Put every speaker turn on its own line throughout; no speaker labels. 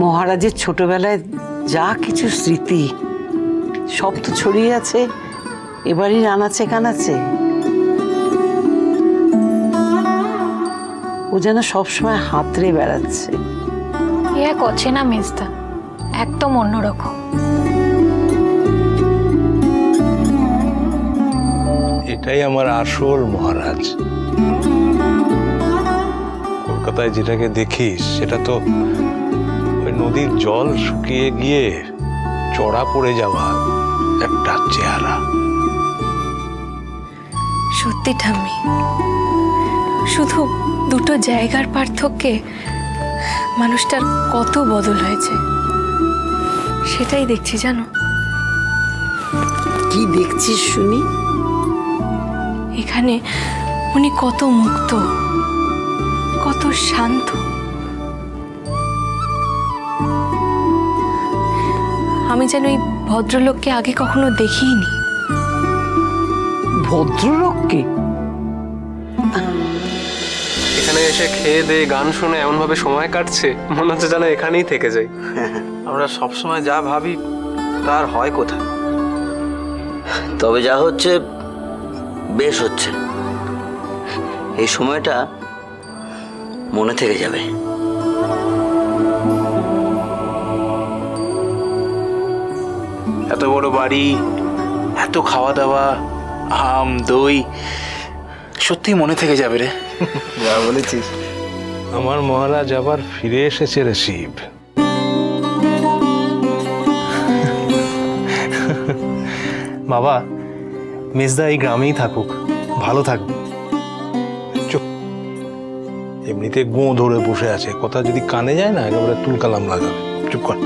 মহারাজের ছোটবেলায় যা কিছু স্মৃতি সব তো ছড়িয়ে আছে এবারই আনাচে কানাচে। ও যেন সবসময় হাতড়ে বেড়াচ্ছে।
এ এক অচেনা মেজদা, একদম অন্যরকম।
এটাই আমার আসল মহারাজ। কলকাতায় যেটাকে দেখিস সেটা তো ওই নদীর জল শুকিয়ে গিয়ে চড়া পড়ে যাওয়া একটা চেহারা।
সত্যি ঠাম্মি, শুধু দুটো জায়গার পার্থক্যে মানুষটার কত বদল হয়েছে সেটাই দেখছি জানো।
কি দেখছিস শুনি?
এখানে উনি কত মুক্ত, কত শান্ত। আমি যেন এই ভদ্রলোককে আগে কখনো দেখিনি।
ভদ্রলোককে?
এখানে এসে খেয়ে দিয়ে গান শুনে এমন ভাবে সময় কাটছে, মনে হচ্ছে যেন এখানেই থেকে যাই।
আমরা সবসময় যা ভাবি তার হয় কোথায়।
তবে যা হচ্ছে বেশ হচ্ছে, এই সময়টা মনে থেকে যাবে।
এত বড় বাড়ি, এত খাওয়া দাওয়া, আম দই, সত্যি মনে থেকে যাবে রে। যা বলেছিস।
আমার মহারাজ আবার ফিরে এসেছে রে শিব।
বাবা, মেজদা এই গ্রামেই থাকুক, ভালো থাকবে।
চুপ, এমনিতে গোঁ ধরে বসে আছে, কথা যদি কানে যায় না একেবারে তুলকালাম লাগাবে। চুপ কর।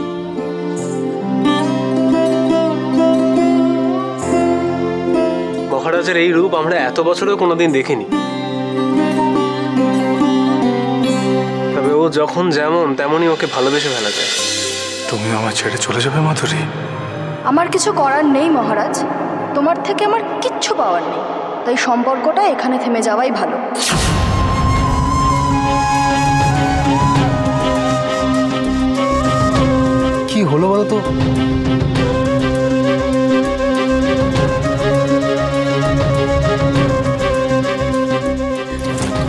মহারাজের এই রূপ আমরা এত বছরেও কোনোদিন দেখিনি। তবে ও যখন যেমন তেমনই ওকে ভালোবেসে ফেলা যায়।
তুমি আমার ছেড়ে চলে যাবে মাধুরী?
আমার কিছু করার নেই মহারাজ, তোমার থেকে আমার কিচ্ছু পাওয়ার নেই, তাই সম্পর্কটা এখানে থেমে যাওয়াই ভালো।
কি হলো বলো তো?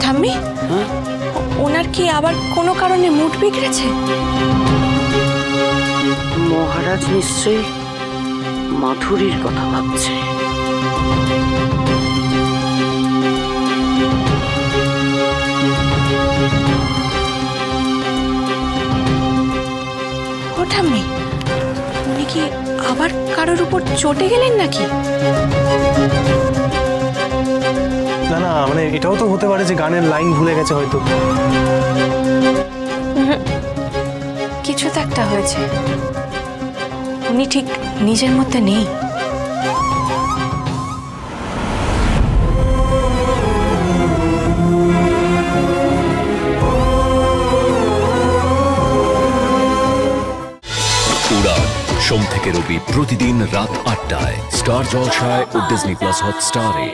ঠাম্মি, ওনার কি আবার কোনো কারণে মুড বিগড়েছে?
মহারাজ নিশ্চয়ই মাধুরীর কথা ভাবছে।
ও ঠাম্মি, উনি কি আবার কারোর উপর চটে গেলেন নাকি?
না না, মানে এটাও তো হতে পারে যে গানের লাইন ভুলে গেছে হয়তো।
কিছু তো একটা হয়েছে, উনি ঠিক নিজের মধ্যে নেই।
উড়ান সোম থেকে রবি প্রতিদিন রাত ৮টায় স্টার জলসায় ও ডিজনি প্লাস হটস্টারে।